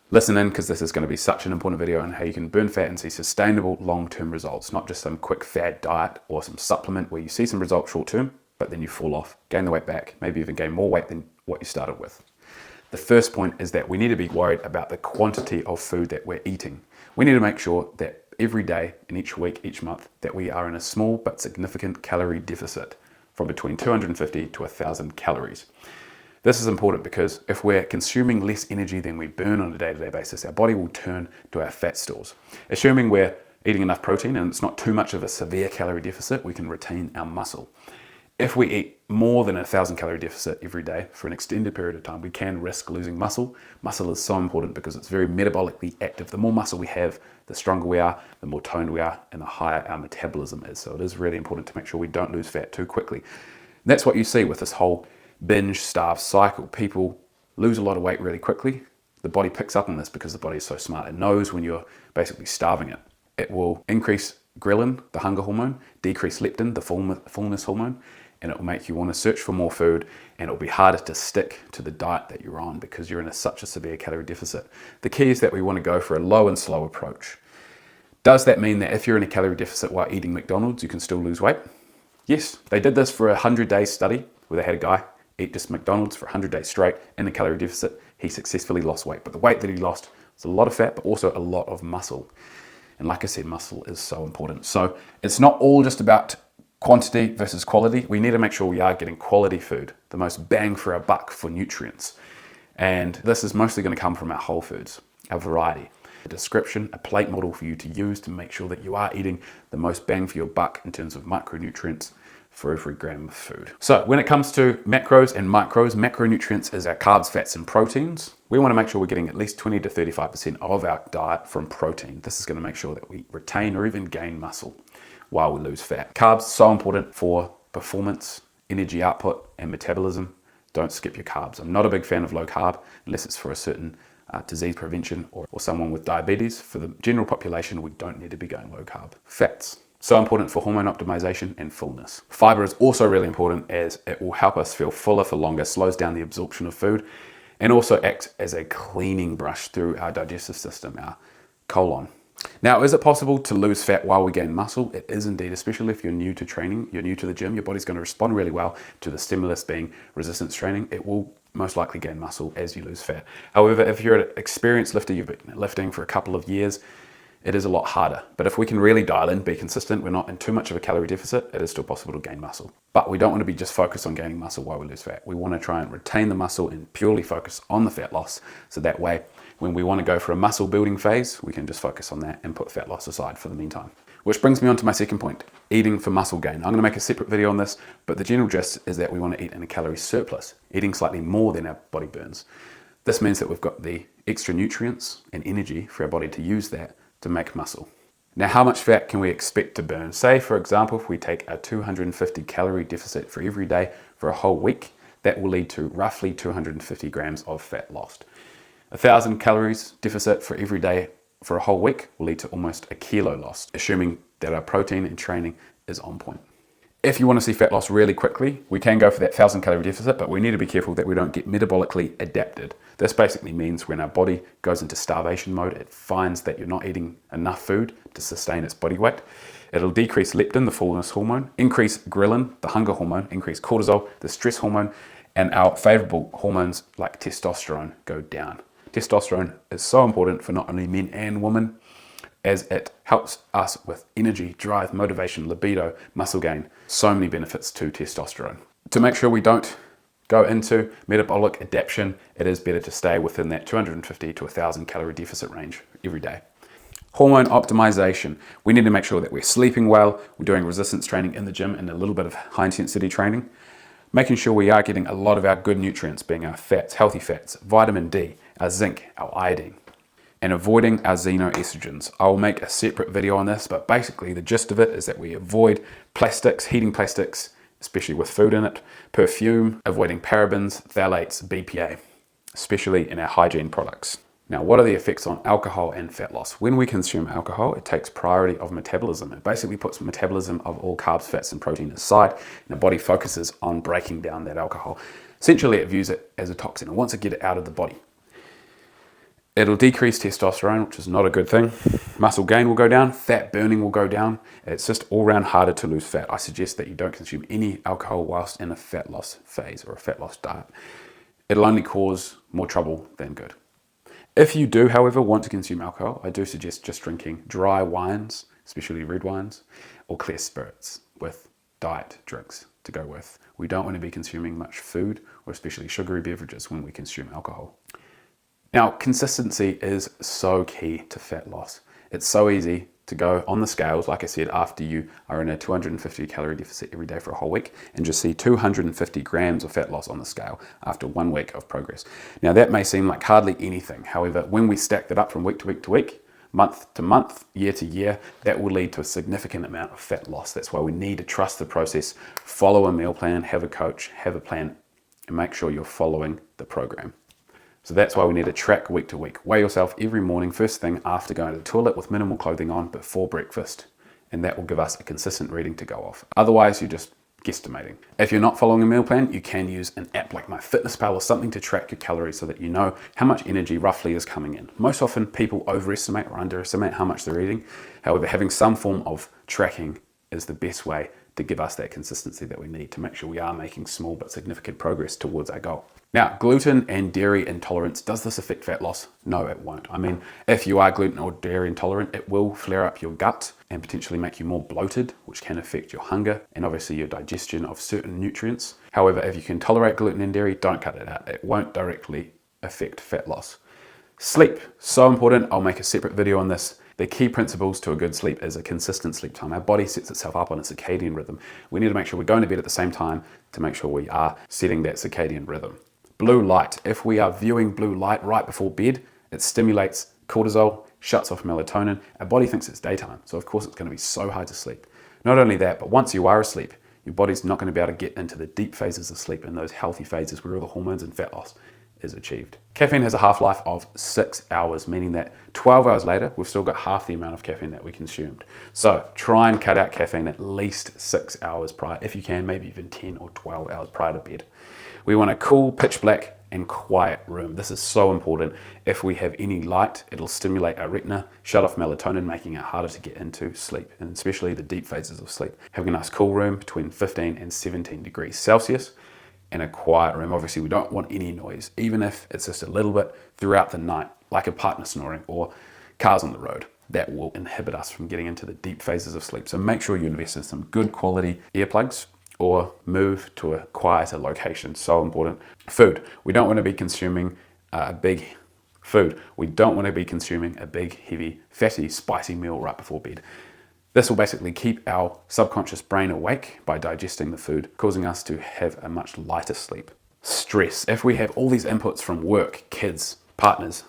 Listen in, because this is going to be such an important video on how you can burn fat and see sustainable long-term results, not just some quick fad diet or some supplement where you see some results short-term, but then you fall off, gain the weight back, maybe even gain more weight than what you started with. The first point is that we need to be worried about the quantity of food that we're eating. We need to make sure that every day and each week, each month, that we are in a small but significant calorie deficit from between 250 to 1,000 calories. This is important because if we're consuming less energy than we burn on a day-to-day basis, our body will turn to our fat stores. Assuming we're eating enough protein and it's not too much of a severe calorie deficit, we can retain our muscle. If we eat more than 1,000 calorie deficit every day for an extended period of time, we can risk losing muscle. Muscle is so important because it's very metabolically active. The more muscle we have, the stronger we are, the more toned we are, and the higher our metabolism is. So it is really important to make sure we don't lose fat too quickly. And that's what you see with this whole binge starve cycle. People lose a lot of weight really quickly. The body picks up on this because the body is so smart. It knows when you're basically starving it. It will increase ghrelin, the hunger hormone, decrease leptin, the fullness hormone, and it will make you want to search for more food, and it will be harder to stick to the diet that you're on because you're in such a severe calorie deficit. The key is that we want to go for a low and slow approach. Does that mean that if you're in a calorie deficit while eating McDonald's, you can still lose weight? Yes, they did this for a 100-day study where they had a guy eat just McDonald's for 100 days straight in a calorie deficit. He successfully lost weight, but the weight that he lost was a lot of fat, but also a lot of muscle. And like I said, muscle is so important. So it's not all just about quantity versus quality. We need to make sure we are getting quality food, the most bang for our buck for nutrients. And this is mostly going to come from our whole foods, our variety. A description, a plate model for you to use to make sure that you are eating the most bang for your buck in terms of micronutrients for every gram of food. So when it comes to macros and micros, macronutrients is our carbs, fats, and proteins. We want to make sure we're getting at least 20 to 35% of our diet from protein. This is going to make sure that we retain or even gain muscle while we lose fat. Carbs, so important for performance, energy output, and metabolism. Don't skip your carbs. I'm not a big fan of low carb unless it's for a certain disease prevention or someone with diabetes. For the general population, we don't need to be going low carb. Fats, so important for hormone optimization and fullness. Fiber is also really important as it will help us feel fuller for longer, slows down the absorption of food, and also acts as a cleaning brush through our digestive system, our colon. Now, is it possible to lose fat while we gain muscle? It is indeed, especially if you're new to training, you're new to the gym, your body's going to respond really well to the stimulus being resistance training. It will most likely gain muscle as you lose fat. However, if you're an experienced lifter, you've been lifting for a couple of years, it is a lot harder. But if we can really dial in, be consistent, we're not in too much of a calorie deficit, it is still possible to gain muscle. But we don't want to be just focused on gaining muscle while we lose fat. We want to try and retain the muscle and purely focus on the fat loss. So that way, when we want to go for a muscle building phase, we can just focus on that and put fat loss aside for the meantime. Which brings me on to my second point, eating for muscle gain. I'm going to make a separate video on this, but the general gist is that we want to eat in a calorie surplus, eating slightly more than our body burns. This means that we've got the extra nutrients and energy for our body to use that to make muscle. Now, how much fat can we expect to burn? Say, for example, if we take a 250 calorie deficit for every day for a whole week, that will lead to roughly 250 grams of fat lost. 1,000 calories deficit for every day for a whole week will lead to almost a kilo lost, assuming that our protein and training is on point. If you want to see fat loss really quickly, we can go for that 1,000 calorie deficit, but we need to be careful that we don't get metabolically adapted. This basically means when our body goes into starvation mode, it finds that you're not eating enough food to sustain its body weight. It'll decrease leptin, the fullness hormone, increase ghrelin, the hunger hormone, increase cortisol, the stress hormone, and our favorable hormones like testosterone go down. Testosterone is so important for not only men and women, as it helps us with energy, drive, motivation, libido, muscle gain. So many benefits to testosterone. To make sure we don't go into metabolic adaptation, it is better to stay within that 250 to 1,000 calorie deficit range every day. Hormone optimization. We need to make sure that we're sleeping well, we're doing resistance training in the gym and a little bit of high intensity training. Making sure we are getting a lot of our good nutrients, being our fats, healthy fats, vitamin D, our zinc, our iodine, and avoiding our xenoestrogens. I will make a separate video on this, but basically the gist of it is that we avoid plastics, heating plastics, especially with food in it, perfume, avoiding parabens, phthalates, BPA, especially in our hygiene products. Now, what are the effects on alcohol and fat loss? When we consume alcohol, it takes priority of metabolism. It basically puts metabolism of all carbs, fats, and protein aside, and the body focuses on breaking down that alcohol. Essentially, it views it as a toxin. It wants to get it out of the body. It'll decrease testosterone, which is not a good thing. Muscle gain will go down, fat burning will go down. It's just all around harder to lose fat. I suggest that you don't consume any alcohol whilst in a fat loss phase or a fat loss diet. It'll only cause more trouble than good. If you do, however, want to consume alcohol, I do suggest just drinking dry wines, especially red wines, or clear spirits with diet drinks to go with. We don't want to be consuming much food or especially sugary beverages when we consume alcohol. Now, consistency is so key to fat loss. It's so easy to go on the scales, like I said, after you are in a 250 calorie deficit every day for a whole week and just see 250 grams of fat loss on the scale after 1 week of progress. Now, that may seem like hardly anything. However, when we stack that up from week to week to week, month to month, year to year, that will lead to a significant amount of fat loss. That's why we need to trust the process, follow a meal plan, have a coach, have a plan, and make sure you're following the program. So that's why we need to track week to week. Weigh yourself every morning, first thing after going to the toilet with minimal clothing on before breakfast. And that will give us a consistent reading to go off. Otherwise, you're just guesstimating. If you're not following a meal plan, you can use an app like MyFitnessPal or something to track your calories so that you know how much energy roughly is coming in. Most often people overestimate or underestimate how much they're eating. However, having some form of tracking is the best way to give us that consistency that we need to make sure we are making small but significant progress towards our goal. Now, gluten and dairy intolerance, does this affect fat loss? No, it won't. I mean, if you are gluten or dairy intolerant, it will flare up your gut and potentially make you more bloated, which can affect your hunger and obviously your digestion of certain nutrients. However, if you can tolerate gluten and dairy, don't cut it out. It won't directly affect fat loss. Sleep, so important. I'll make a separate video on this. The key principles to a good sleep is a consistent sleep time. Our body sets itself up on a circadian rhythm. We need to make sure we're going to bed at the same time to make sure we are setting that circadian rhythm. Blue light. If we are viewing blue light right before bed, it stimulates cortisol, shuts off melatonin. Our body thinks it's daytime, so of course it's going to be so hard to sleep. Not only that, but once you are asleep, your body's not going to be able to get into the deep phases of sleep and those healthy phases where all the hormones and fat loss is achieved. Caffeine has a half-life of 6 hours, meaning that 12 hours later, we've still got half the amount of caffeine that we consumed. So try and cut out caffeine at least 6 hours prior, if you can, maybe even 10 or 12 hours prior to bed. We want a cool, pitch black and quiet room. This is so important. If we have any light, it'll stimulate our retina, shut off melatonin, making it harder to get into sleep, and especially the deep phases of sleep. Having a nice cool room between 15 and 17 degrees Celsius and a quiet room. Obviously, we don't want any noise, even if it's just a little bit throughout the night, like a partner snoring or cars on the road. That will inhibit us from getting into the deep phases of sleep. So make sure you invest in some good quality earplugs or move to a quieter location. So important. Food. We don't want to be consuming We don't want to be consuming a big, heavy, fatty, spicy meal right before bed. This will basically keep our subconscious brain awake by digesting the food, causing us to have a much lighter sleep. Stress. If we have all these inputs from work, kids, partners,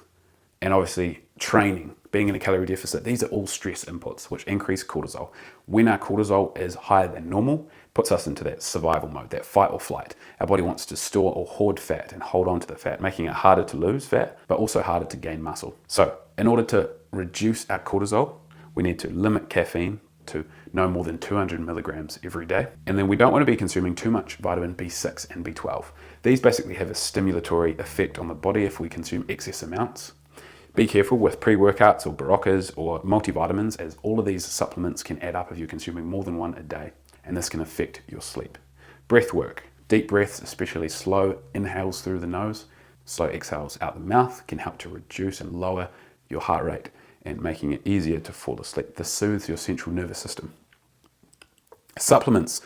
and obviously training, being in a calorie deficit, these are all stress inputs which increase cortisol. When our cortisol is higher than normal, puts us into that survival mode, that fight or flight. Our body wants to store or hoard fat and hold on to the fat, making it harder to lose fat, but also harder to gain muscle. So in order to reduce our cortisol, we need to limit caffeine to no more than 200 milligrams every day. And then we don't want to be consuming too much vitamin B6 and B12. These basically have a stimulatory effect on the body if we consume excess amounts. Be careful with pre-workouts or Beroccas or multivitamins, as all of these supplements can add up if you're consuming more than one a day, and this can affect your sleep. Breath work. Deep breaths, especially slow inhales through the nose, slow exhales out the mouth, can help to reduce and lower your heart rate and making it easier to fall asleep. This soothes your central nervous system. Supplements.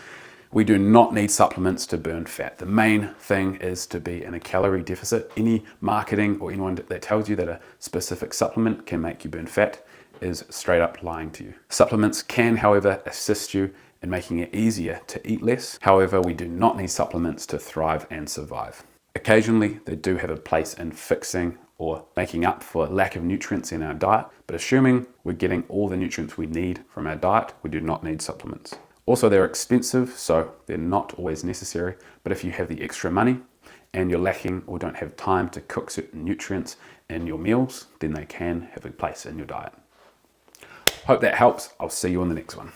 We do not need supplements to burn fat. The main thing is to be in a calorie deficit. Any marketing or anyone that tells you that a specific supplement can make you burn fat is straight up lying to you. Supplements can, however, assist you in making it easier to eat less. However, we do not need supplements to thrive and survive. Occasionally, they do have a place in fixing or making up for lack of nutrients in our diet, but assuming we're getting all the nutrients we need from our diet, we do not need supplements. Also, they're expensive, so they're not always necessary, but if you have the extra money and you're lacking or don't have time to cook certain nutrients in your meals, then they can have a place in your diet. Hope that helps. I'll see you on the next one.